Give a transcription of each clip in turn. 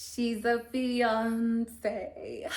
She's a fiance.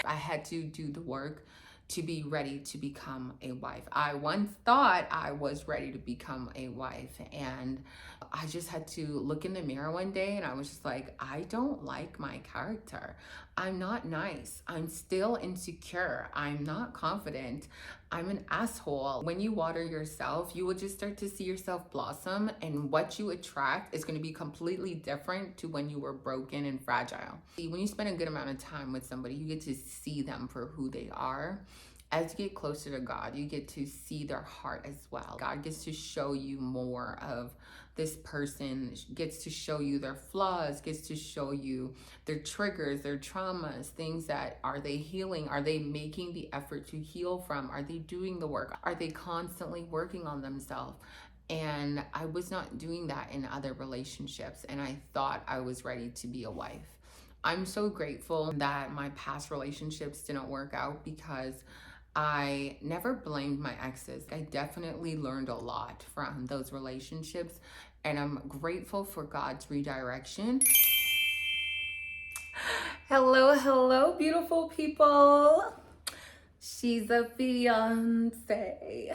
I had to do the work to be ready to become a wife. I once thought I was ready to become a wife, and I just had to look in the mirror one day and I was just like, I don't like my character. I'm not nice. I'm still insecure. I'm not confident. I'm an asshole. When you water yourself, you will just start to see yourself blossom, and what you attract is going to be completely different to when you were broken and fragile. When you spend a good amount of time with somebody, you get to see them for who they are. As you get closer to God, you get to see their heart as well. God gets to show you more of this person, gets to show you their flaws, gets to show you their triggers, their traumas, things that are they healing? Are they making the effort to heal from? Are they doing the work? Are they constantly working on themselves? And I was not doing that in other relationships, and I thought I was ready to be a wife. I'm so grateful that my past relationships didn't work out, because I never blamed my exes. I definitely learned a lot from those relationships, and I'm grateful for God's redirection. Hello, beautiful people. She's a fiance.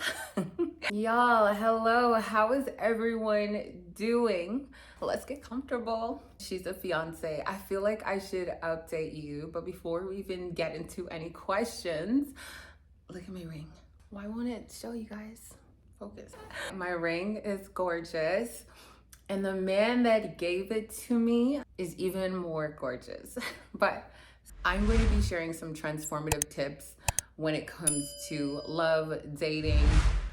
Y'all, hello. How is everyone doing? Let's get comfortable. She's a fiance. I feel like I should update you, but before we even get into any questions, look at my ring. Why won't it show you guys? Focus. My ring is gorgeous, and the man that gave it to me is even more gorgeous. But I'm going to be sharing some transformative tips when it comes to love, dating.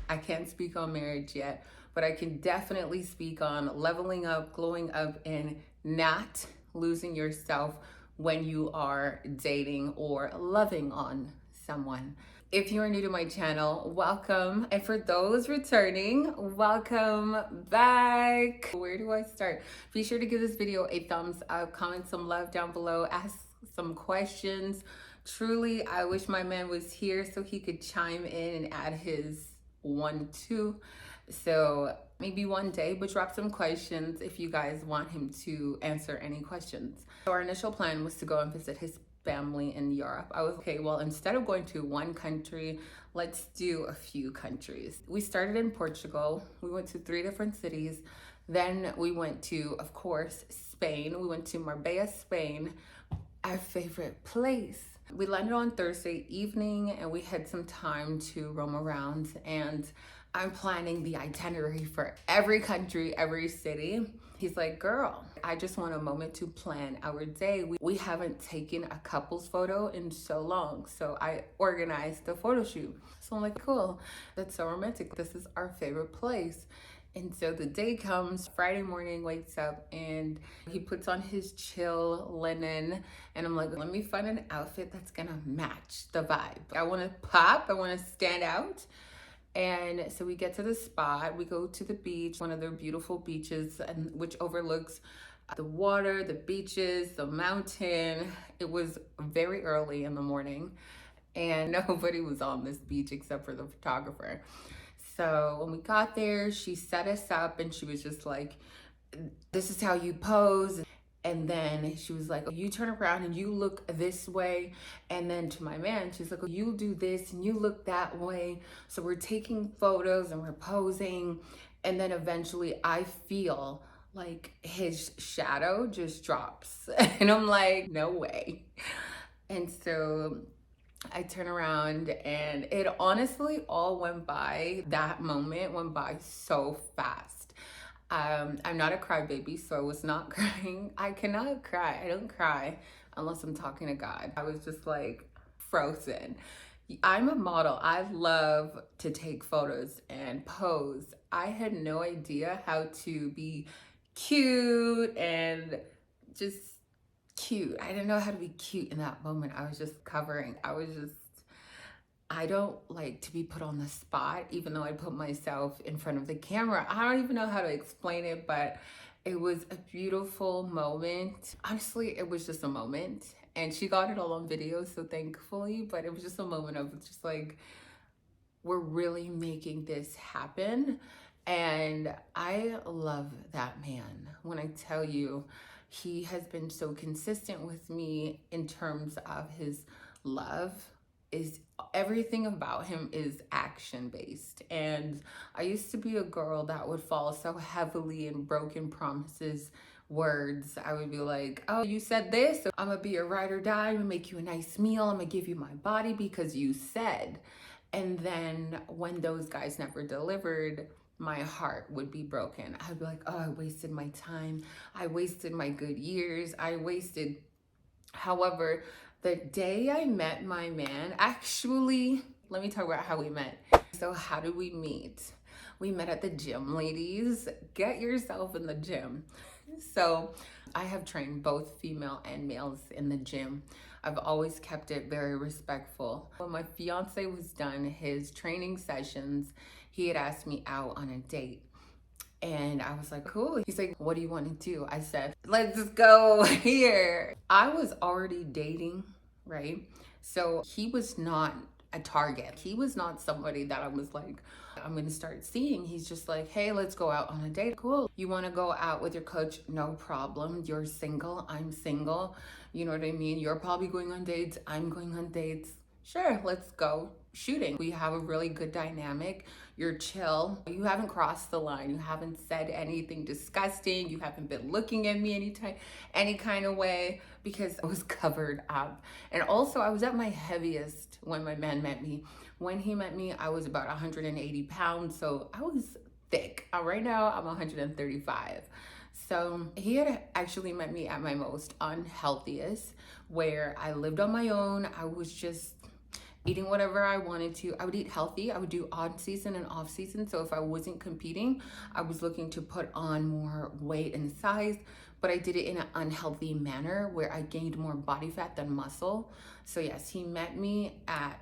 I can't speak on marriage yet, but I can definitely speak on leveling up, glowing up, and not losing yourself when you are dating or loving on someone. If you are new to my channel, welcome. And for those returning, welcome back. Where do I start? Be sure to give this video a thumbs up, comment some love down below, ask some questions. Truly, I wish my man was here so he could chime in and add his 1-2. So maybe one day, but drop some questions if you guys want him to answer any questions. So our initial plan was to go and visit his family in Europe. I was okay, well, instead of going to one country, let's do a few countries. We started in Portugal. We went to 3 different cities. Then we went to, of course, Spain. We went to Marbella, Spain, our favorite place. We landed on Thursday evening, and we had some time to roam around, and I'm planning the itinerary for every country, every city. He's like, girl, I just want a moment to plan our day. We haven't taken a couples photo in so long, so I organized the photo shoot. So I'm like, cool, that's so romantic. This is our favorite place. And so the day comes, Friday morning, wakes up, and he puts on his chill linen, and I'm like, let me find an outfit that's gonna match the vibe. I wanna pop, I wanna stand out. And so we get to the spot, we go to the beach, one of their beautiful beaches, and which overlooks the water, the beaches, the mountain. It was very early in the morning, and nobody was on this beach except for the photographer. So when we got there, she set us up, and she was just like, this is how you pose. And then she was like, you turn around and you look this way. And then to my man, she's like, you do this and you look that way. So we're taking photos and we're posing. And then eventually I feel like his shadow just drops. And I'm like, no way. And so I turn around, and it honestly all went by, that moment went by so fast. I'm not a crybaby, so I was not crying. I cannot cry. I don't cry unless I'm talking to God. I was just like frozen. I'm a model. I love to take photos and pose. I had no idea how to be cute and just cute. I didn't know how to be cute in that moment. I was just covering. I don't like to be put on the spot, even though I put myself in front of the camera. I don't even know how to explain it, but it was a beautiful moment. Honestly, it was just a moment, and she got it all on video, so thankfully, but it was just a moment of just like, we're really making this happen. And I love that man. When I tell you, He has been so consistent with me in terms of his love. Is everything about him is action based. And I used to be a girl that would fall so heavily in broken promises words. I would be like, oh, you said this, so I'm gonna be a ride or die, I'm gonna make you a nice meal, I'm gonna give you my body because you said. And then when those guys never delivered, my heart would be broken. I'd be like, oh, I wasted my time, I wasted my good years, I wasted. However, the day I met my man, actually, let me talk about how we met. So how did we meet? We met at the gym, ladies. Get yourself in the gym. So I have trained both female and males in the gym. I've always kept it very respectful. When my fiance was done his training sessions, he had asked me out on a date. And I was like, cool. He's like, what do you want to do? I said, let's go here. I was already dating, right? So he was not a target. He was not somebody that I was like, I'm going to start seeing. He's just like, hey, let's go out on a date. Cool. You want to go out with your coach? No problem. You're single. I'm single. You know what I mean? You're probably going on dates. I'm going on dates. Sure, let's go shooting. We have a really good dynamic. You're chill. You haven't crossed the line. You haven't said anything disgusting. You haven't been looking at me any kind of way, because I was covered up. And also, I was at my heaviest when my man met me. When he met me, I was about 180 pounds. So I was thick. Right now, I'm 135. So he had actually met me at my most unhealthiest, where I lived on my own. I was just eating whatever I wanted to. I would eat healthy. I would do on season and off season. So if I wasn't competing, I was looking to put on more weight and size, but I did it in an unhealthy manner where I gained more body fat than muscle. So yes, he met me at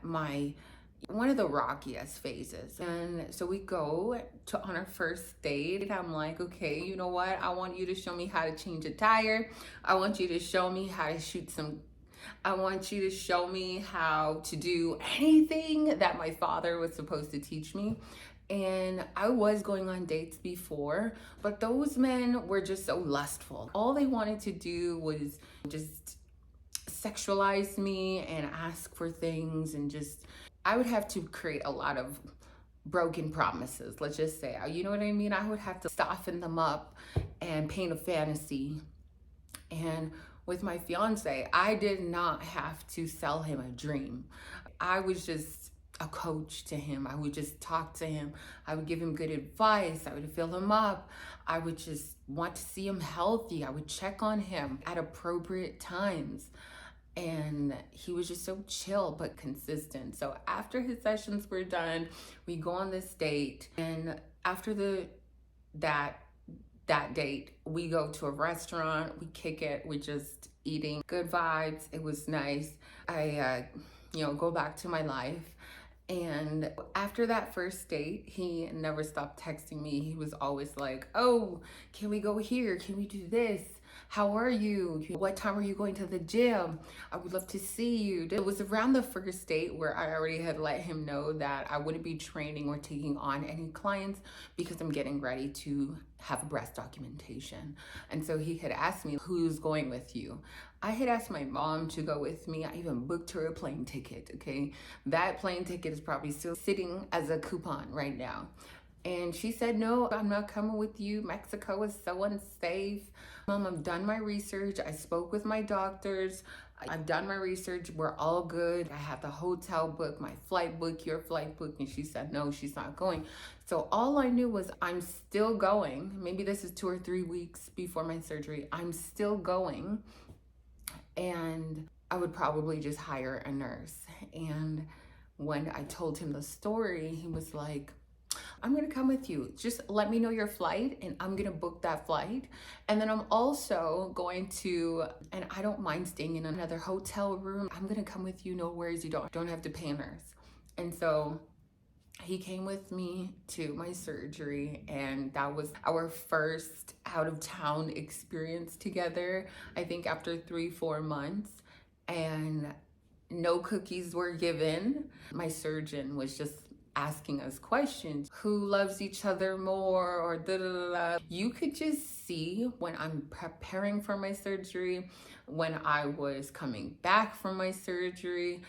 one of the rockiest phases. And so we go on our first date. I'm like, okay, you know what? I want you to show me how to change a tire. I want you to show me how to I want you to show me how to do anything that my father was supposed to teach me. And I was going on dates before, but those men were just so lustful. All they wanted to do was just sexualize me and ask for things, and just, I would have to create a lot of broken promises, let's just say. You know what I mean? I would have to soften them up and paint a fantasy. And with my fiance, I did not have to sell him a dream. I was just a coach to him. I would just talk to him. I would give him good advice. I would fill him up. I would just want to see him healthy. I would check on him at appropriate times. And he was just so chill but consistent. So after his sessions were done, we go on this date. And after that date, we go to a restaurant, we kick it, we just eating, good vibes. It was nice. I go back to my life. And after that first date, he never stopped texting me. He was always like, oh, can we go here? Can we do this? How are you? What time are you going to the gym? I would love to see you. It was around the first date where I already had let him know that I wouldn't be training or taking on any clients because I'm getting ready to have a breast documentation. And so he had asked me, who's going with you? I had asked my mom to go with me. I even booked her a plane ticket, okay? That plane ticket is probably still sitting as a coupon right now. And she said, no, I'm not coming with you. Mexico is so unsafe. Mom, I've done my research. I spoke with my doctors. I've done my research. We're all good. I have the hotel book, my flight book, your flight book. And she said, no, she's not going. So all I knew was I'm still going. Maybe this is 2 or 3 weeks before my surgery. I'm still going. And I would probably just hire a nurse. And when I told him the story, he was like, I'm gonna come with you. Just let me know your flight and I'm gonna book that flight. And then I'm also going to, and I don't mind staying in another hotel room. I'm gonna come with you, no worries, you don't have to pay a nurse. And so he came with me to my surgery, and that was our first out of town experience together, I think after 3-4 months. And no cookies were given. My surgeon was just asking us questions. Who loves each other more, or da da da da. You could just see when I'm preparing for my surgery, when I was coming back from my surgery.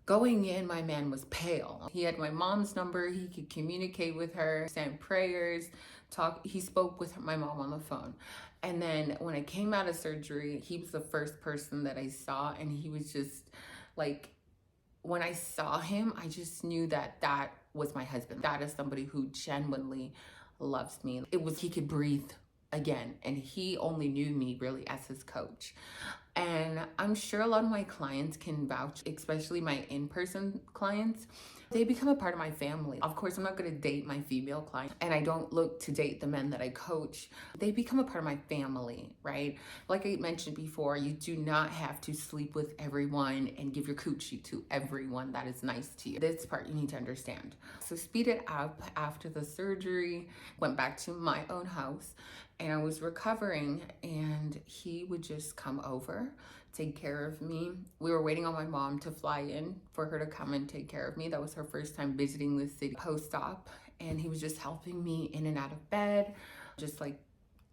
Going in, my man was pale. He had my mom's number. He could communicate with her, send prayers, talk. He spoke with my mom on the phone. And then when I came out of surgery, he was the first person that I saw, and he was just like, when I saw him, I just knew that that was my husband. That is somebody who genuinely loves me. It was, he could breathe again, and he only knew me really as his coach. And I'm sure a lot of my clients can vouch, especially my in-person clients. They become a part of my family. Of course, I'm not going to date my female clients, and I don't look to date the men that I coach. They become a part of my family, right? Like I mentioned before, you do not have to sleep with everyone and give your coochie to everyone that is nice to you. This part you need to understand. So speed it up. After the surgery, went back to my own house, and I was recovering, and he would just come over, take care of me. We were waiting on my mom to fly in for her to come and take care of me. That was her first time visiting the city post-op, and he was just helping me in and out of bed, just like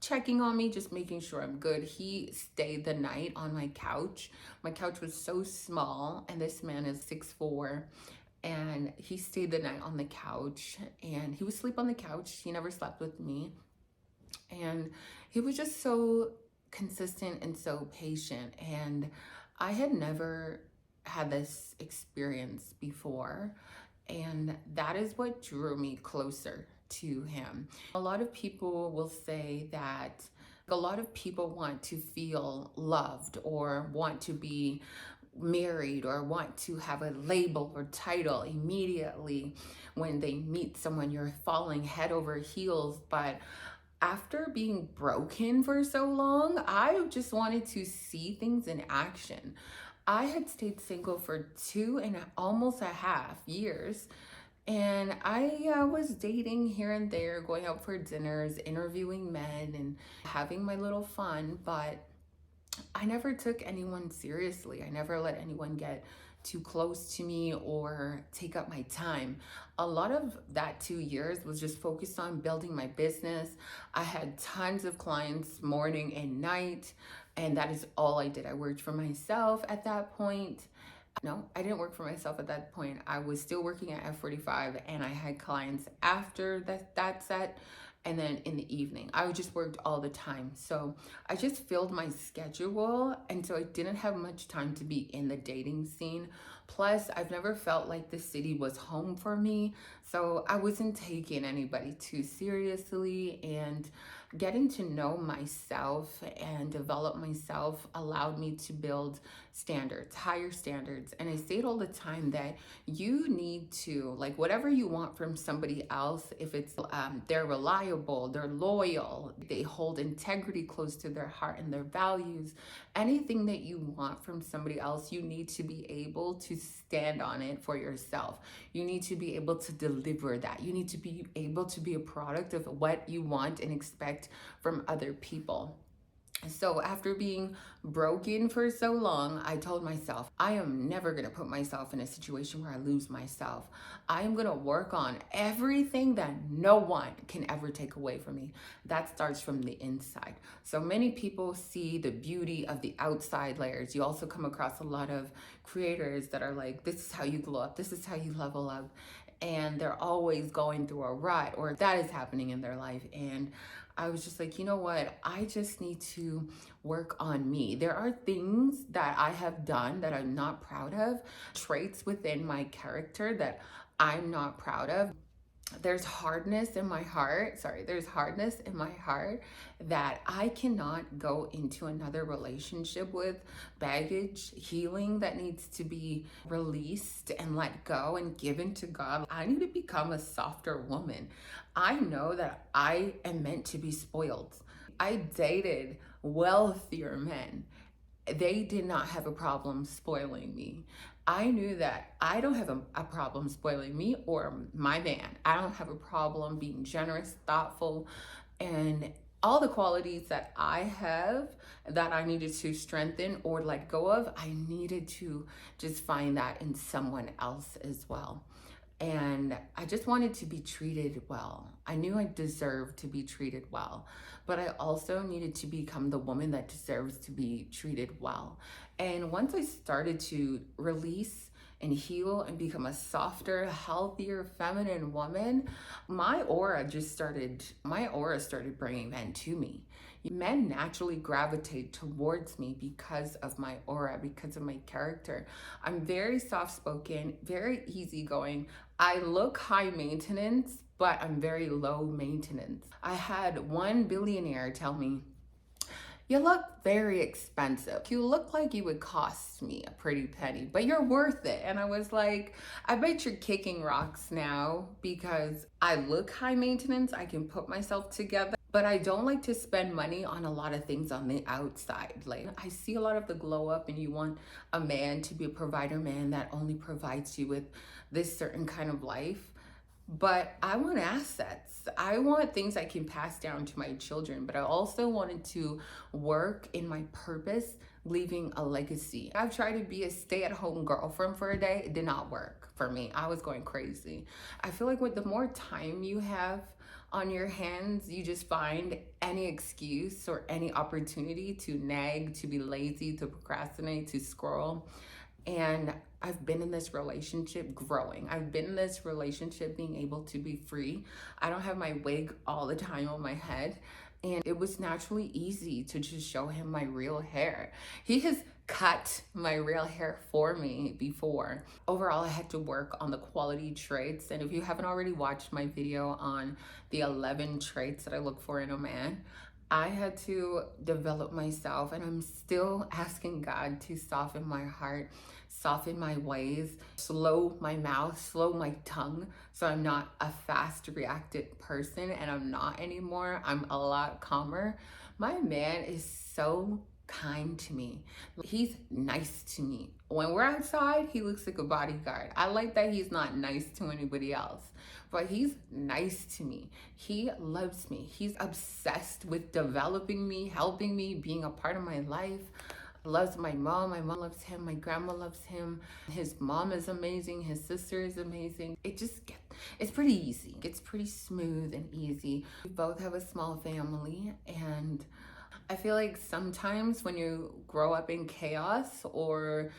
checking on me, just making sure I'm good. He stayed the night on my couch. My couch was so small, and this man is 6'4", and he stayed the night on the couch, and he would sleep on the couch. He never slept with me. And he was just so consistent and so patient. And I had never had this experience before. And that is what drew me closer to him. A lot of people will say that a lot of people want to feel loved, or want to be married, or want to have a label or title immediately when they meet someone. You're falling head over heels. But after being broken for so long, I just wanted to see things in action. I had stayed single for 2.5 years, and I was dating here and there, going out for dinners, interviewing men, and having my little fun, but I never took anyone seriously. I never let anyone get too close to me or take up my time. A lot of that 2 years was just focused on building my business. I had tons of clients morning and night, and that is all I did. I worked for myself at that point. No, I didn't work for myself at that point. I was still working at F45, and I had clients after that set. And then in the evening, I just worked all the time. So I just filled my schedule. And so I didn't have much time to be in the dating scene. Plus, I've never felt like the city was home for me. So I wasn't taking anybody too seriously. And getting to know myself and develop myself allowed me to build standards, higher standards. And I say it all the time that you need to, like, whatever you want from somebody else, if it's they're reliable, they're loyal, they hold integrity close to their heart and their values, anything that you want from somebody else, you need to be able to stand on it for yourself. You need to be able to deliver that. You need to be able to be a product of what you want and expect from other people. So after being broken for so long, I told myself, I am never going to put myself in a situation where I lose myself. I am going to work on everything that no one can ever take away from me. That starts from the inside. So many people see the beauty of the outside layers. You also come across a lot of creators that are like, this is how you glow up. This is how you level up. And they're always going through a rut, or that is happening in their life. And I was just like, you know what? I just need to work on me. There are things that I have done that I'm not proud of, traits within my character that I'm not proud of. There's hardness in my heart. There's hardness in my heart that I cannot go into another relationship with. Baggage, healing that needs to be released and let go and given to God. I need to become a softer woman. I know that I am meant to be spoiled. I dated wealthier men. They did not have a problem spoiling me. I knew that I don't have a problem spoiling me or my man. I don't have a problem being generous, thoughtful, and all the qualities that I have that I needed to strengthen or let go of, I needed to just find that in someone else as well. And I just wanted to be treated well. I knew I deserved to be treated well, but I also needed to become the woman that deserves to be treated well. And once I started to release and heal and become a softer, healthier, feminine woman, my aura started bringing men to me. Men naturally gravitate towards me because of my aura, because of my character. I'm very soft-spoken, very easygoing. I look high maintenance, but I'm very low maintenance. I had one billionaire tell me, "You look very expensive. You look like you would cost me a pretty penny, but you're worth it." And I was like, I bet you're kicking rocks now because I look high maintenance. I can put myself together, but I don't like to spend money on a lot of things on the outside. Like, I see a lot of the glow up, and you want a man to be a provider man that only provides you with this certain kind of life. But I want assets. I want things I can pass down to my children, but I also wanted to work in my purpose, leaving a legacy. I've tried to be a stay-at-home girlfriend for a day. It did not work for me. I was going crazy. I feel like with the more time you have on your hands, you just find any excuse or any opportunity to nag, to be lazy, to procrastinate, to scroll. And I've been in this relationship growing. I've been in this relationship being able to be free. I don't have my wig all the time on my head. And it was naturally easy to just show him my real hair. He has cut my real hair for me before. Overall, I had to work on the quality traits. And if you haven't already watched my video on the 11 traits that I look for in a man, I had to develop myself, and I'm still asking God to soften my heart, soften my ways, slow my mouth, slow my tongue, so I'm not a fast reacted person, and I'm not anymore. I'm a lot calmer. My man is so kind to me. He's nice to me. When we're outside, he looks like a bodyguard. I like that he's not nice to anybody else, but he's nice to me. He loves me. He's obsessed with developing me, helping me, being a part of my life. Loves my mom. My mom loves him. My grandma loves him. His mom is amazing. His sister is amazing. It's pretty easy. It's pretty smooth and easy. We both have a small family, and I feel like sometimes when you grow up in chaos, or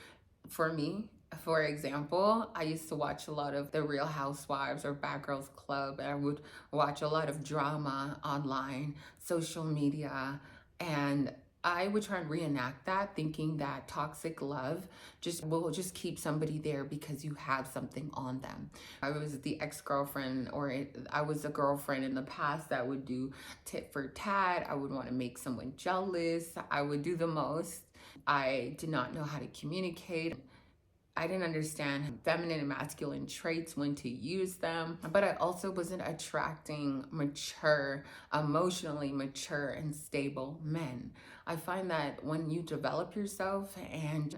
for me, for example, I used to watch a lot of The Real Housewives or Bad Girls Club, and I would watch a lot of drama online, social media, and I would try and reenact that, thinking that toxic love will just keep somebody there because you have something on them. I was the ex-girlfriend, I was a girlfriend in the past that would do tit for tat. I would want to make someone jealous. I would do the most. I did not know how to communicate. I didn't understand feminine and masculine traits, when to use them, but I also wasn't attracting mature, emotionally mature and stable men. I find that when you develop yourself and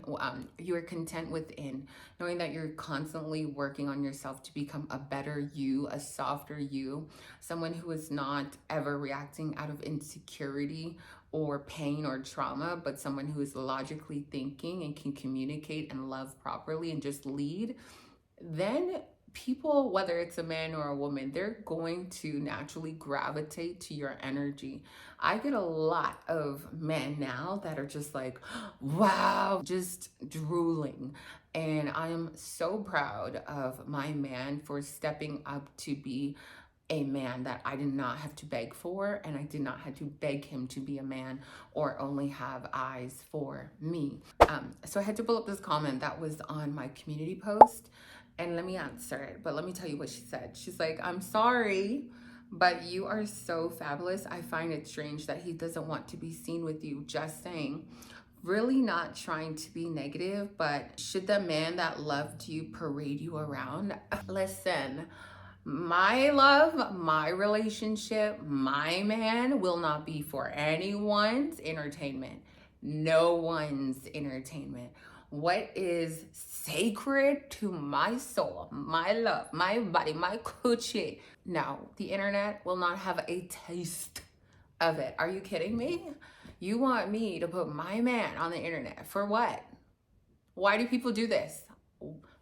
you're content within, knowing that you're constantly working on yourself to become a better you, a softer you, someone who is not ever reacting out of insecurity or pain or trauma, but someone who is logically thinking and can communicate and love properly and just lead, then people, whether it's a man or a woman, they're going to naturally gravitate to your energy. I get a lot of men now that are just like, wow, just drooling. And I am so proud of my man for stepping up to be a man that I did not have to beg for, and I did not have to beg him to be a man or only have eyes for me. So I had to pull up this comment that was on my community post, and let me answer it, but let me tell you what she said. She's like, "I'm sorry, but you are so fabulous. I find it strange that he doesn't want to be seen with you. Just saying." Really not trying to be negative, but should the man that loved you parade you around? Listen, my love, my relationship, my man will not be for anyone's entertainment. No one's entertainment. What is sacred to my soul, my love, my body, my coochie? No, the internet will not have a taste of it. Are you kidding me? You want me to put my man on the internet for what? Why do people do this?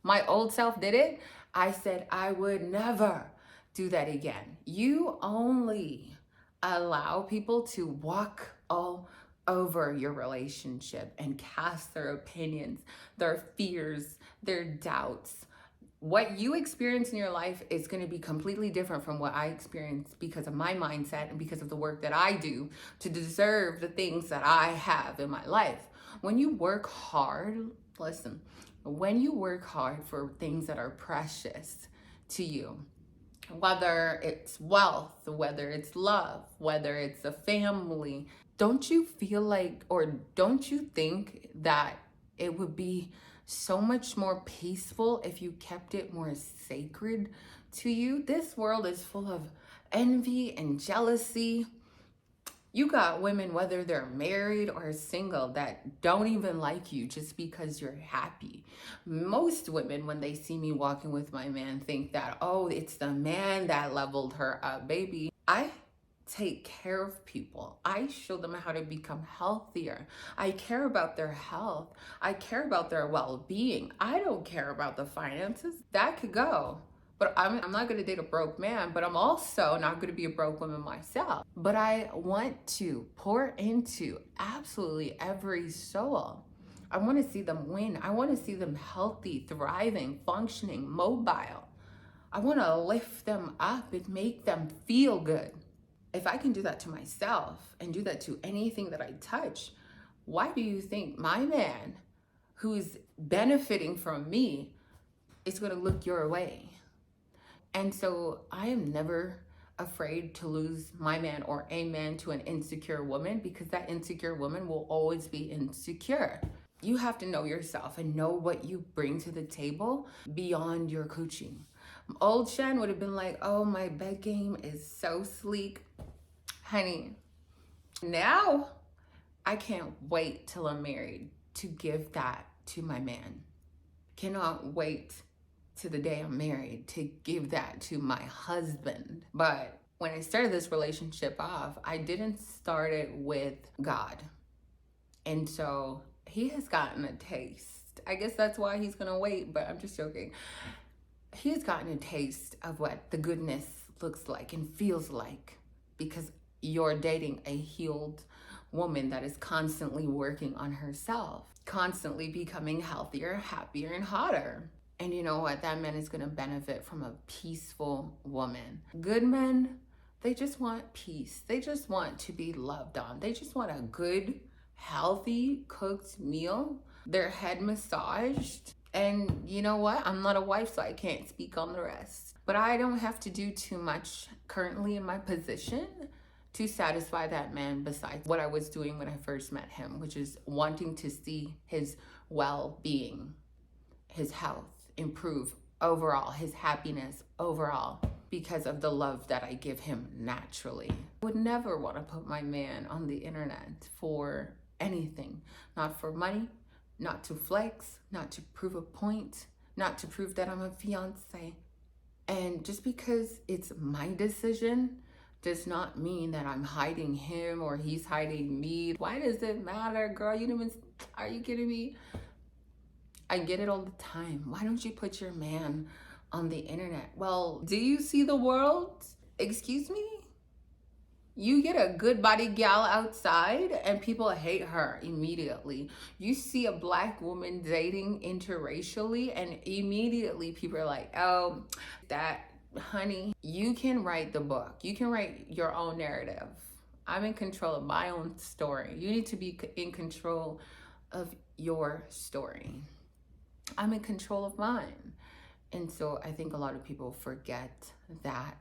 My old self did it. I said I would never do that again. You only allow people to walk all over your relationship and cast their opinions, their fears, their doubts. What you experience in your life is going to be completely different from what I experience because of my mindset and because of the work that I do to deserve the things that I have in my life. When you work hard, listen, when you work hard for things that are precious to you, whether it's wealth, whether it's love, whether it's a family, don't you feel like, or don't you think that it would be so much more peaceful if you kept it more sacred to you? This world is full of envy and jealousy. You got women, whether they're married or single, that don't even like you just because you're happy. Most women, when they see me walking with my man, think that, oh, it's the man that leveled her up. Baby, I take care of people. I show them how to become healthier. I care about their health. I care about their well-being. I don't care about the finances. That could go. But I'm not going to date a broke man, but I'm also not going to be a broke woman myself. But I want to pour into absolutely every soul. I want to see them win. I want to see them healthy, thriving, functioning, mobile. I want to lift them up and make them feel good. If I can do that to myself and do that to anything that I touch, why do you think my man who's benefiting from me is going to look your way? And so I am never afraid to lose my man or a man to an insecure woman, because that insecure woman will always be insecure. You have to know yourself and know what you bring to the table beyond your coaching. Old Shan would have been like, oh, my bed game is so sleek. Honey, now I can't wait till I'm married to give that to my man. Cannot wait to the day I'm married to give that to my husband. But when I started this relationship off, I didn't start it with God. And so he has gotten a taste. I guess that's why he's gonna wait, but I'm just joking. He has gotten a taste of what the goodness looks like and feels like, because you're dating a healed woman that is constantly working on herself, constantly becoming healthier, happier, and hotter. And you know what? That man is going to benefit from a peaceful woman. Good men, they just want peace. They just want to be loved on. They just want a good, healthy, cooked meal, their head massaged. And you know what? I'm not a wife, so I can't speak on the rest. But I don't have to do too much currently in my position to satisfy that man, besides what I was doing when I first met him, which is wanting to see his well-being, his health improve overall, his happiness overall, because of the love that I give him naturally. I would never want to put my man on the internet for anything, not for money, not to flex, not to prove a point, not to prove that I'm a fiance. And just because it's my decision does not mean that I'm hiding him or he's hiding me. Why does it matter, girl? You didn't even, are you kidding me? I get it all the time. Why don't you put your man on the internet? Well, do you see the world? Excuse me? You get a good body gal outside and people hate her immediately. You see a black woman dating interracially and immediately people are like, oh, that, honey, you can write the book. You can write your own narrative. I'm in control of my own story. You need to be in control of your story. I'm in control of mine. And so I think a lot of people forget that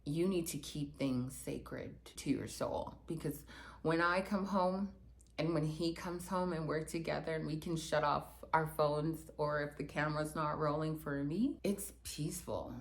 you need to keep things sacred to your soul. Because when I come home and when he comes home and we're together and we can shut off our phones, or if the camera's not rolling for me, it's peaceful.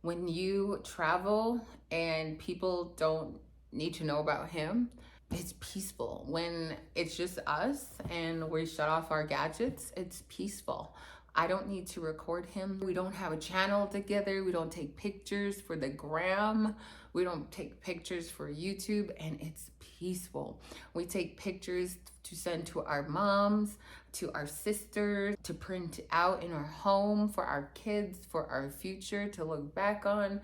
When you travel and people don't need to know about him, it's peaceful. When it's just us and we shut off our gadgets, it's peaceful. I don't need to record him. We don't have a channel together. We don't take pictures for the gram. We don't take pictures for YouTube, and it's peaceful. peaceful. We take pictures to send to our moms, to our sisters, to print out in our home for our kids, for our future to look back on,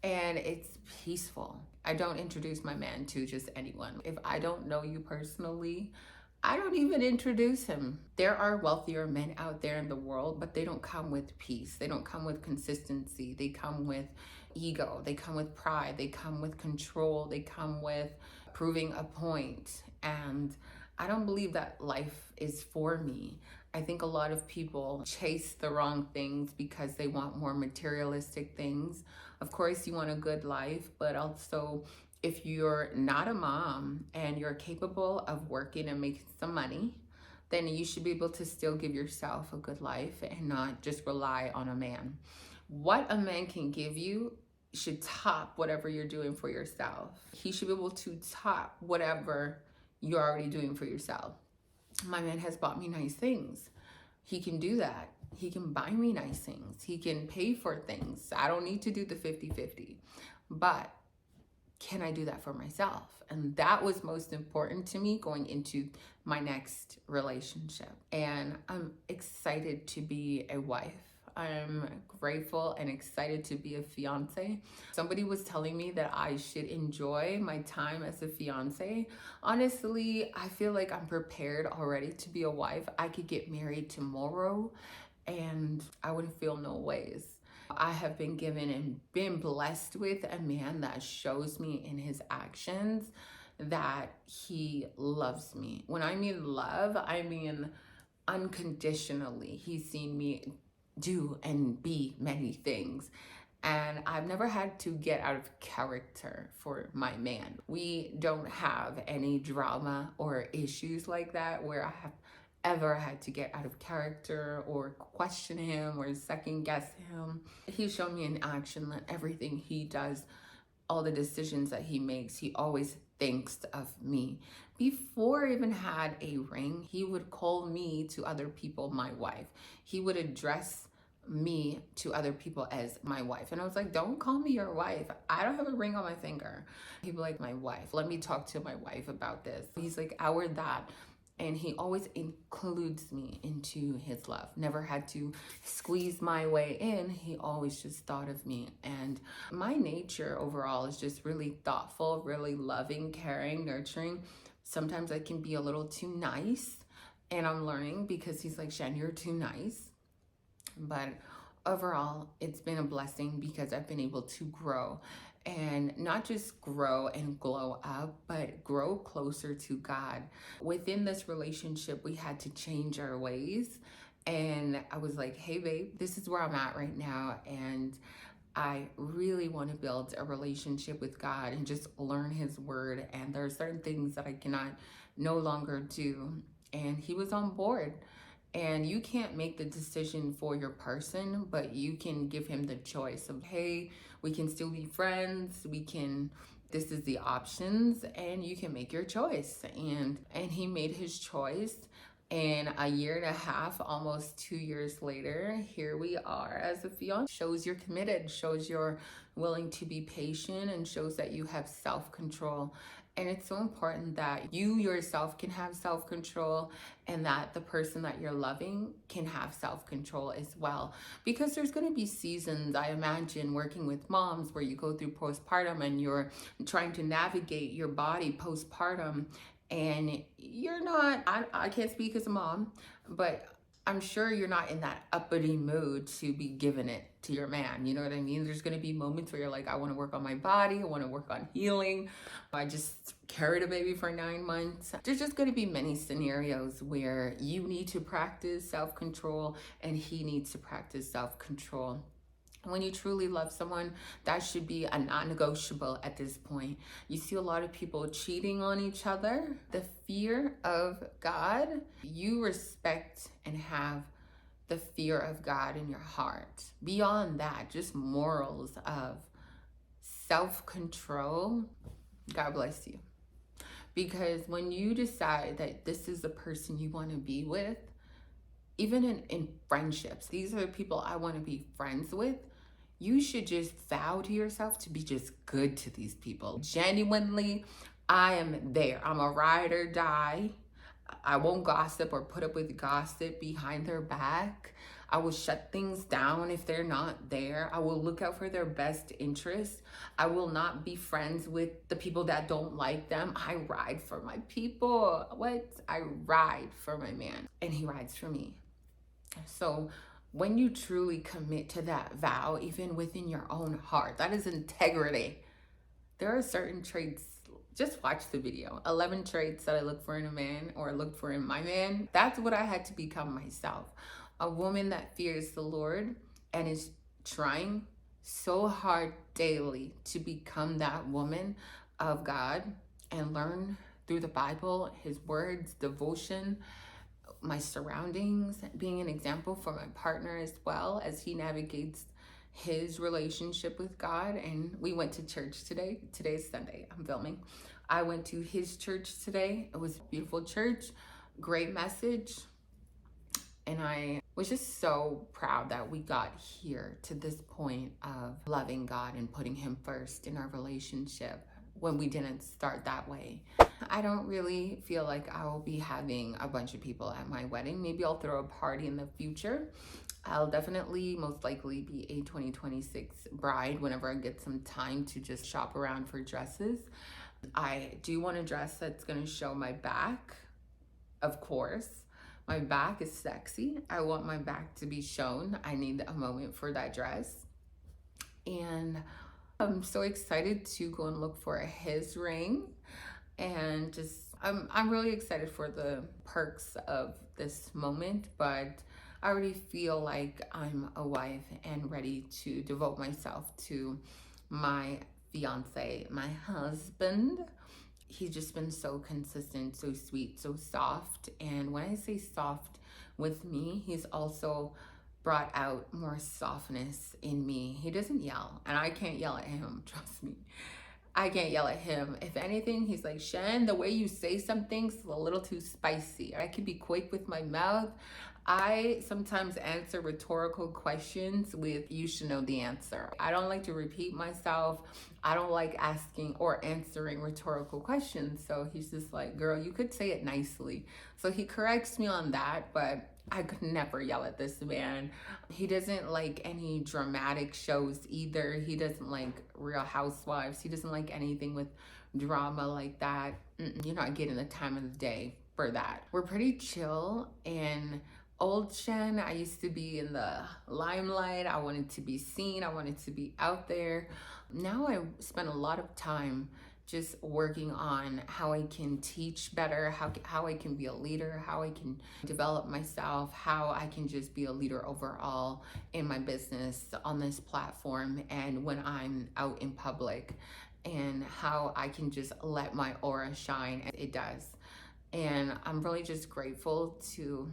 and it's peaceful. I don't introduce my man to just anyone. If I don't know you personally, I don't even introduce him. There are wealthier men out there in the world, but they don't come with peace. They don't come with consistency. They come with ego. They come with pride. They come with control. They come with proving a point. And I don't believe that life is for me. I think a lot of people chase the wrong things because they want more materialistic things. Of course, you want a good life, but also if you're not a mom and you're capable of working and making some money, then you should be able to still give yourself a good life and not just rely on a man. What a man can give you should top whatever you're doing for yourself. He should be able to top whatever you're already doing for yourself. My man has bought me nice things. He can do that. He can buy me nice things. He can pay for things. I don't need to do the 50-50. But can I do that for myself? And that was most important to me going into my next relationship. And I'm excited to be a wife. I'm grateful and excited to be a fiance. Somebody was telling me that I should enjoy my time as a fiance. Honestly, I feel like I'm prepared already to be a wife. I could get married tomorrow and I wouldn't feel no ways. I have been given and been blessed with a man that shows me in his actions that he loves me. When I mean love, I mean unconditionally. He's seen me do and be many things. And I've never had to get out of character for my man. We don't have any drama or issues like that where I have ever had to get out of character or question him or second guess him. He's shown me in action that everything he does, all the decisions that he makes, he always thinks of me. Before I even had a ring, he would call me to other people my wife. He would address me to other people as my wife. And I was like, don't call me your wife. I don't have a ring on my finger. He'd be like, my wife. Let me talk to my wife about this. He's like, our that. And he always includes me into his love. Never had to squeeze my way in. He always just thought of me. And my nature overall is just really thoughtful, really loving, caring, nurturing. Sometimes I can be a little too nice. And I'm learning because he's like, Shan, you're too nice. But overall, it's been a blessing because I've been able to grow. And not just grow and glow up, but grow closer to God. Within this relationship, we had to change our ways. And I was like, hey, babe, this is where I'm at right now. And I really want to build a relationship with God and just learn his word. And there are certain things that I cannot no longer do. And he was on board. And you can't make the decision for your person, but you can give him the choice of, hey, we can still be friends. This is the options, and you can make your choice. And he made his choice. And a year and a half, almost 2 years later, here we are as a fiance. Shows you're committed, shows you're willing to be patient, and shows that you have self-control. And it's so important that you yourself can have self-control and that the person that you're loving can have self-control as well. Because there's going to be seasons, I imagine, working with moms where you go through postpartum and you're trying to navigate your body postpartum. And you're not, I can't speak as a mom, but I'm sure you're not in that uppity mood to be giving it to your man. You know what I mean? There's going to be moments where you're like, I want to work on my body. I want to work on healing. I just carried a baby for 9 months. There's just going to be many scenarios where you need to practice self-control and he needs to practice self-control. When you truly love someone, that should be a non-negotiable at this point. You see a lot of people cheating on each other. The fear of God, you respect and have the fear of God in your heart. Beyond that, just morals of self-control. God bless you. Because when you decide that this is the person you want to be with, even in friendships, these are the people I want to be friends with, you should just vow to yourself to be just good to these people. Genuinely, I am there. I'm a ride or die. I won't gossip or put up with gossip behind their back. I will shut things down if they're not there. I will look out for their best interests. I will not be friends with the people that don't like them. I ride for my people. What? I ride for my man, and he rides for me. So when you truly commit to that vow, even within your own heart, that is integrity. There are certain traits. Just watch the video. 11 traits that I look for in a man, or look for in my man. That's what I had to become myself. A woman that fears the Lord and is trying so hard daily to become that woman of God and learn through the Bible, his words, devotion, my surroundings, being an example for my partner as well as he navigates his relationship with God. And we went to church today. Today's Sunday. I'm filming. I went to his church today. It was a beautiful church, great message. And I was just so proud that we got here to this point of loving God and putting him first in our relationship when we didn't start that way. I don't really feel like I will be having a bunch of people at my wedding. Maybe I'll throw a party in the future. I'll definitely most likely be a 2026 bride whenever I get some time to just shop around for dresses. I do want a dress that's going to show my back, of course. My back is sexy. I want my back to be shown. I need a moment for that dress. And I'm so excited to go and look for his ring. And just, I'm really excited for the perks of this moment, but I already feel like I'm a wife and ready to devote myself to my fiance, my husband. He's just been so consistent, so sweet, so soft. And when I say soft with me, he's also brought out more softness in me. He doesn't yell, and I can't yell at him, trust me. I can't yell at him. If anything, he's like, Shen, the way you say something's a little too spicy. I can be quick with my mouth. I sometimes answer rhetorical questions with, you should know the answer. I don't like to repeat myself. I don't like asking or answering rhetorical questions. So he's just like, girl, you could say it nicely. So he corrects me on that, but I could never yell at this man. He doesn't like any dramatic shows either. He doesn't like Real Housewives. He doesn't like anything with drama like that. You're not getting the time of the day for that. We're pretty chill. And old Shen, I used to be in the limelight. I wanted to be seen. I wanted to be out there. Now I spend a lot of time just working on how I can teach better, how I can be a leader, how I can develop myself, how I can just be a leader overall in my business on this platform and when I'm out in public, and how I can just let my aura shine as it does. And I'm really just grateful to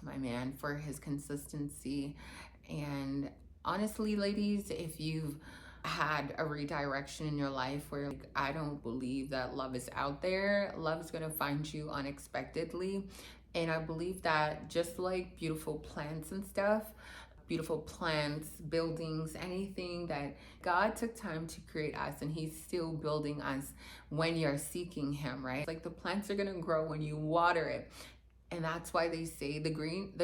my man for his consistency. And honestly, ladies, if you've had a redirection in your life where like, I don't believe that love is out there, love is gonna find you unexpectedly. And I believe that just like beautiful plants and stuff, beautiful plants, buildings, anything that God took time to create us, and he's still building us when you're seeking him, right? Like the plants are gonna grow when you water it. And that's why they say the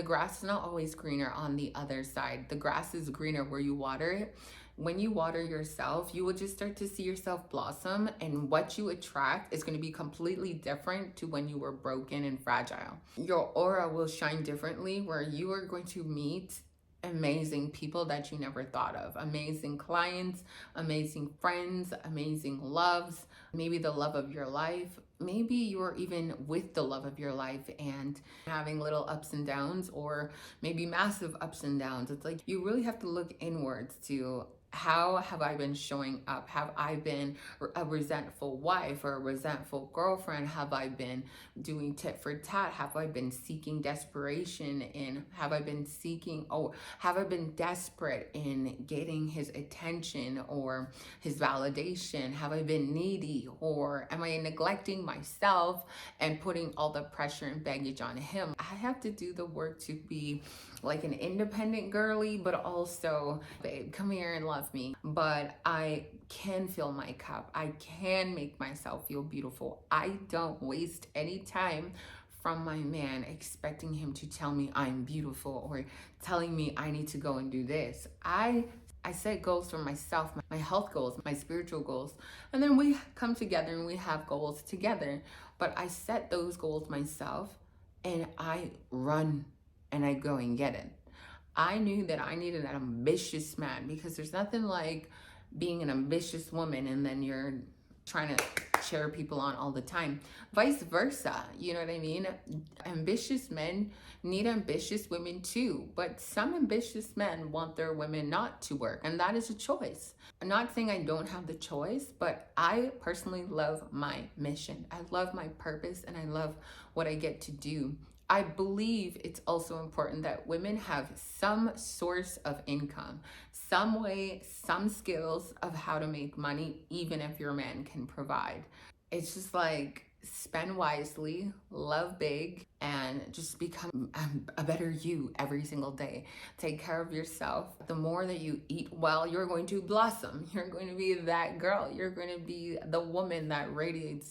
grass is not always greener on the other side. The grass is greener where you water it. When you water yourself, you will just start to see yourself blossom, and what you attract is going to be completely different to when you were broken and fragile. Your aura will shine differently, where you are going to meet amazing people that you never thought of, amazing clients, amazing friends, amazing loves, maybe the love of your life. Maybe you're even with the love of your life and having little ups and downs, or maybe massive ups and downs. It's like you really have to look inwards to, how have I been showing up? Have I been a resentful wife or a resentful girlfriend? Have I been doing tit for tat? Have I been seeking desperation in? Have I been desperate in getting his attention or his validation? Have I been needy, or am I neglecting myself and putting all the pressure and baggage on him? I have to do the work to be like an independent girly, but also, babe, come here and love love me, but I can fill my cup. I can make myself feel beautiful. I don't waste any time from my man expecting him to tell me I'm beautiful or telling me I need to go and do this. I set goals for myself, my health goals, my spiritual goals, and then we come together and we have goals together. But I set those goals myself and I run and I go and get it. I knew that I needed an ambitious man, because there's nothing like being an ambitious woman and then you're trying to cheer people on all the time. Vice versa, you know what I mean? Ambitious men need ambitious women too, but some ambitious men want their women not to work, and that is a choice. I'm not saying I don't have the choice, but I personally love my mission. I love my purpose and I love what I get to do. I believe it's also important that women have some source of income, some way, some skills of how to make money, even if your man can provide. It's just like, spend wisely, love big, and just become a better you every single day. Take care of yourself. The more that you eat well, you're going to blossom. You're going to be that girl. You're going to be the woman that radiates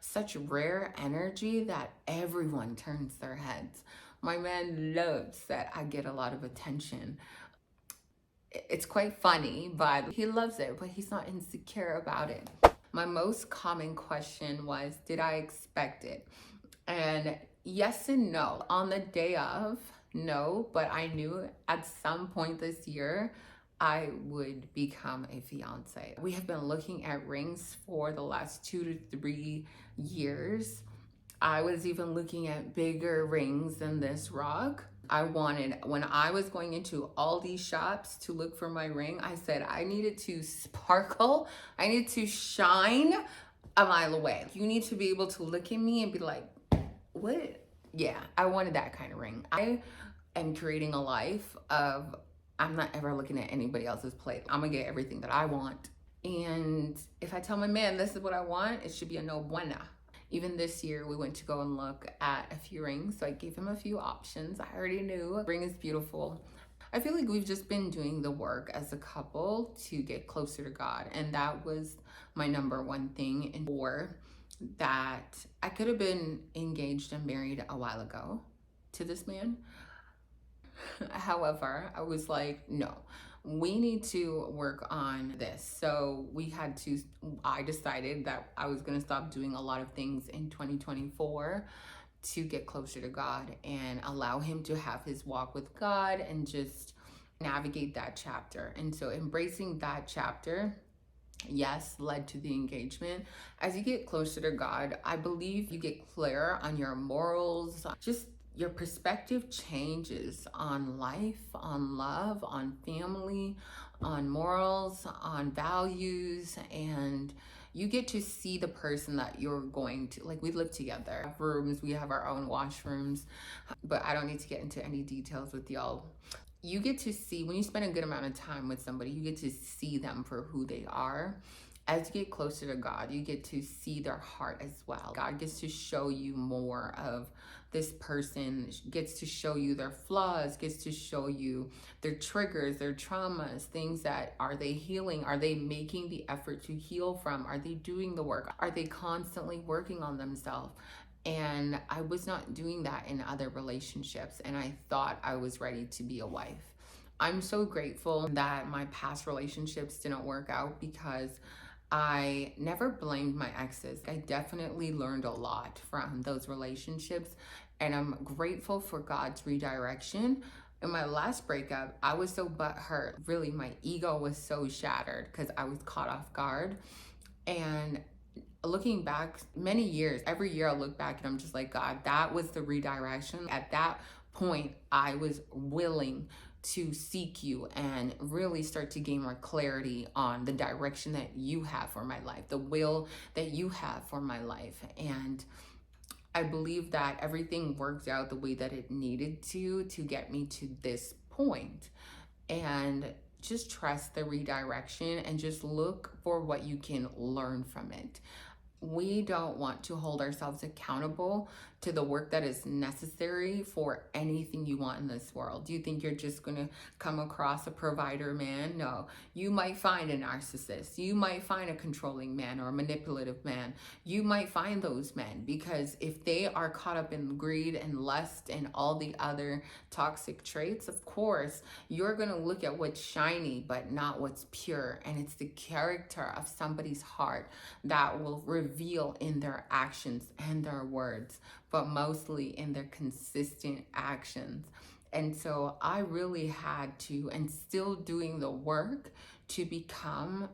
such rare energy that everyone turns their heads. My man loves that I get a lot of attention. It's quite funny, but he loves it, but he's not insecure about it. My most common question was, did I expect it? And yes and no. On the day of, no, but I knew at some point this year I would become a fiance. We have been looking at rings for the last 2 to 3 years. I was even looking at bigger rings than this rock. When I was going into all these shops to look for my ring, I said I needed to sparkle, I needed to shine a mile away. You need to be able to look at me and be like, what? Yeah, I wanted that kind of ring. I am creating a life of, I'm not ever looking at anybody else's plate. I'm gonna get everything that I want. And if I tell my man this is what I want, it should be a no buena. Even this year, we went to go and look at a few rings. So I gave him a few options. I already knew ring is beautiful. I feel like we've just been doing the work as a couple to get closer to God. And that was my number one thing. And for that, I could have been engaged and married a while ago to this man. However, I was like, no, we need to work on this. So I decided that I was going to stop doing a lot of things in 2024 to get closer to God and allow him to have his walk with God and just navigate that chapter. And so embracing that chapter, yes, led to the engagement. As you get closer to God, I believe you get clearer on your morals, just your perspective changes on life, on love, on family, on morals, on values, and you get to see the person that you're going to, like, we live together. Rooms, we have our own washrooms, but I don't need to get into any details with y'all. You get to see, when you spend a good amount of time with somebody, you get to see them for who they are. As you get closer to God, you get to see their heart as well. God gets to show you more of this person, gets to show you their flaws, gets to show you their triggers, their traumas, things that, are they healing? Are they making the effort to heal from? Are they doing the work? Are they constantly working on themselves? And I was not doing that in other relationships, and I thought I was ready to be a wife. I'm so grateful that my past relationships didn't work out, because I never blamed my exes. I definitely learned a lot from those relationships, and I'm grateful for God's redirection. In my last breakup, I was so butthurt. Really, my ego was so shattered because I was caught off guard. And looking back many years, every year I look back and I'm just like, God, that was the redirection. At that point, I was willing to seek you and really start to gain more clarity on the direction that you have for my life, the will that you have for my life. And I believe that everything worked out the way that it needed to get me to this point. And just trust the redirection and just look for what you can learn from it. We don't want to hold ourselves accountable to the work that is necessary for anything you want in this world. Do you think you're just gonna come across a provider man? No. You might find a narcissist. You might find a controlling man or a manipulative man. You might find those men, because if they are caught up in greed and lust and all the other toxic traits, of course, you're gonna look at what's shiny but not what's pure. And it's the character of somebody's heart that will reveal in their actions and their words, but mostly in their consistent actions. And so I really had to, and still doing the work to become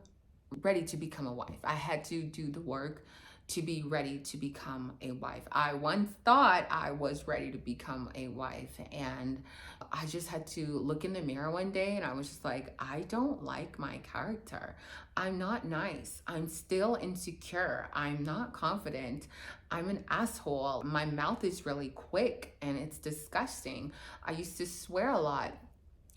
ready to become a wife. I had to do the work to be ready to become a wife. I once thought I was ready to become a wife, and I just had to look in the mirror one day and I was just like, I don't like my character. I'm not nice. I'm still insecure. I'm not confident. I'm an asshole. My mouth is really quick and it's disgusting. I used to swear a lot.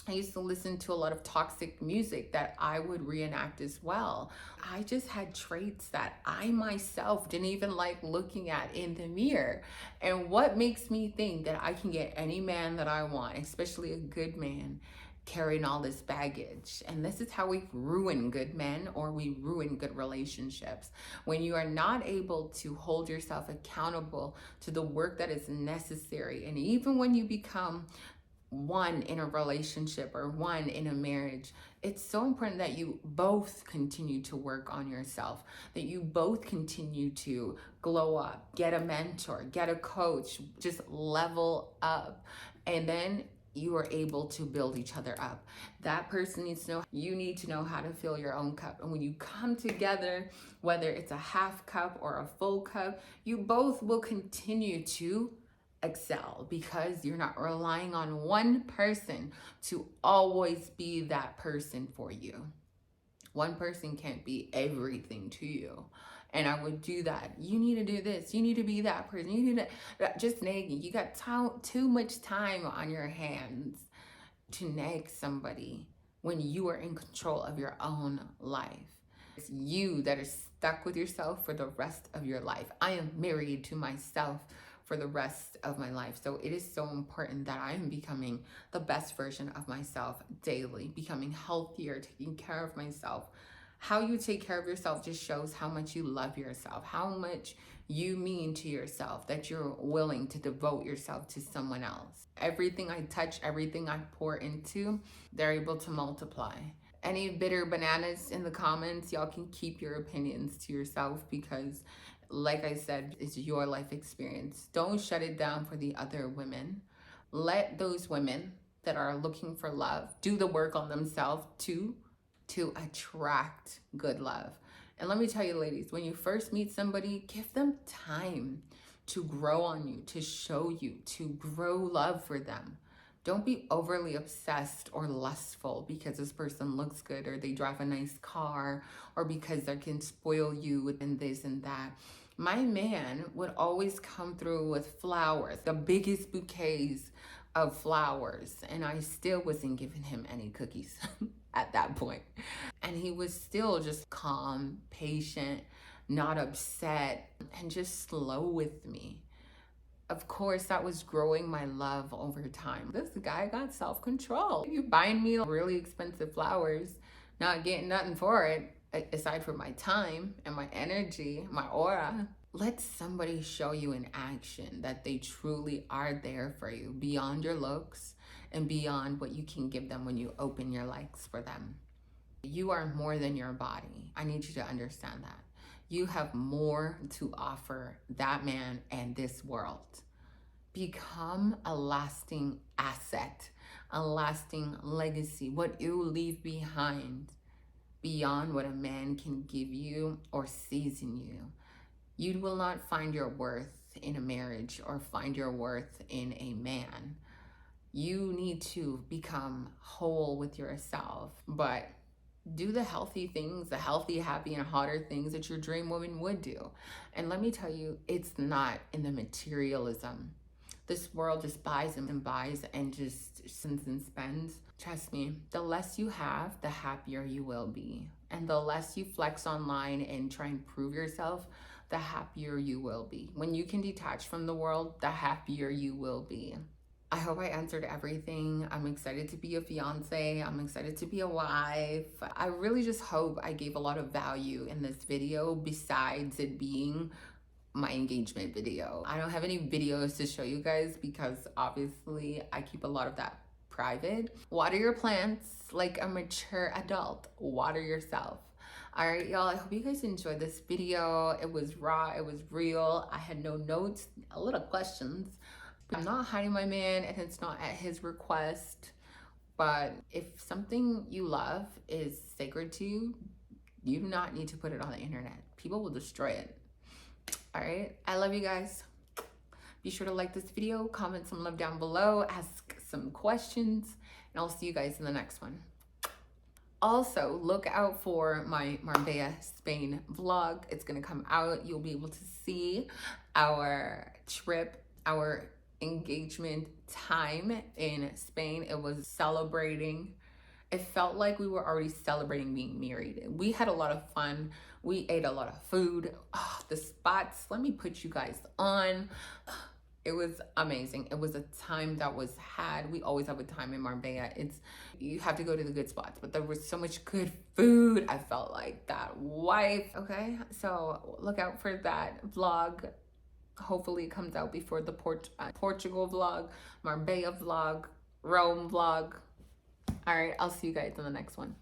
I used to listen to a lot of toxic music that I would reenact as well. I just had traits that I myself didn't even like looking at in the mirror. And what makes me think that I can get any man that I want, especially a good man, carrying all this baggage? And this is how we ruin good men, or we ruin good relationships. When you are not able to hold yourself accountable to the work that is necessary, and even when you become one in a relationship or one in a marriage, it's so important that you both continue to work on yourself, that you both continue to glow up, get a mentor, get a coach, just level up, and then you are able to build each other up. That person needs to know, you need to know how to fill your own cup. And when you come together, whether it's a half cup or a full cup, you both will continue to excel, because you're not relying on one person to always be that person for you. One person can't be everything to you. And I would do that. You need to do this. You need to be that person. You need to, just nagging. You got too much time on your hands to nag somebody when you are in control of your own life. It's you that are stuck with yourself for the rest of your life. I am married to myself for the rest of my life. So it is so important that I am becoming the best version of myself daily, becoming healthier, taking care of myself. How you take care of yourself just shows how much you love yourself, how much you mean to yourself, that you're willing to devote yourself to someone else. Everything I touch, everything I pour into, they're able to multiply. Any bitter bananas in the comments, y'all can keep your opinions to yourself, because like I said, it's your life experience. Don't shut it down for the other women. Let those women that are looking for love do the work on themselves to attract good love. And let me tell you, ladies, when you first meet somebody, give them time to grow on you, to show you, to grow love for them. Don't be overly obsessed or lustful because this person looks good, or they drive a nice car, or because they can spoil you and this and that. My man would always come through with flowers, the biggest bouquets of flowers, and I still wasn't giving him any cookies at that point. And he was still just calm, patient, not upset, and just slow with me. Of course, that was growing my love over time. This guy got self-control. You buying me really expensive flowers, not getting nothing for it, aside from my time and my energy, my aura. Let somebody show you in action that they truly are there for you, beyond your looks and beyond what you can give them when you open your likes for them. You are more than your body. I need you to understand that. You have more to offer that man and this world. Become a lasting asset, a lasting legacy, what you leave behind beyond what a man can give you or sees in you. You will not find your worth in a marriage or find your worth in a man. You need to become whole with yourself, but do the healthy things, the healthy, happy, and hotter things that your dream woman would do. And let me tell you, it's not in the materialism. This world just buys and buys and just spends and spends. Trust me, the less you have, the happier you will be. And the less you flex online and try and prove yourself, the happier you will be. When you can detach from the world, the happier you will be. I hope I answered everything. I'm excited to be a fiance. I'm excited to be a wife. I really just hope I gave a lot of value in this video besides it being my engagement video. I don't have any videos to show you guys because obviously I keep a lot of that private. Water your plants like a mature adult. Water yourself. All right, y'all, I hope you guys enjoyed this video. It was raw, it was real. I had no notes, a little questions. I'm not hiding my man and it's not at his request, but if something you love is sacred to you, you do not need to put it on the internet. People will destroy it. All right, I love you guys. Be sure to like this video, comment some love down below, ask some questions, and I'll see you guys in the next one. Also, look out for my Marbella, Spain vlog. It's gonna come out. You'll be able to see our trip, our engagement time in Spain. It was celebrating. It felt like we were already celebrating being married. We had a lot of fun. We ate a lot of food. Oh, the spots, let me put you guys on. It was amazing. It was a time that was had. We always have a time in Marbella. You have to go to the good spots, but there was so much good food. I felt like that wife. Okay, so look out for that vlog. Hopefully it comes out before the Portugal vlog, Marbella vlog, Rome vlog. All right, I'll see you guys in the next one.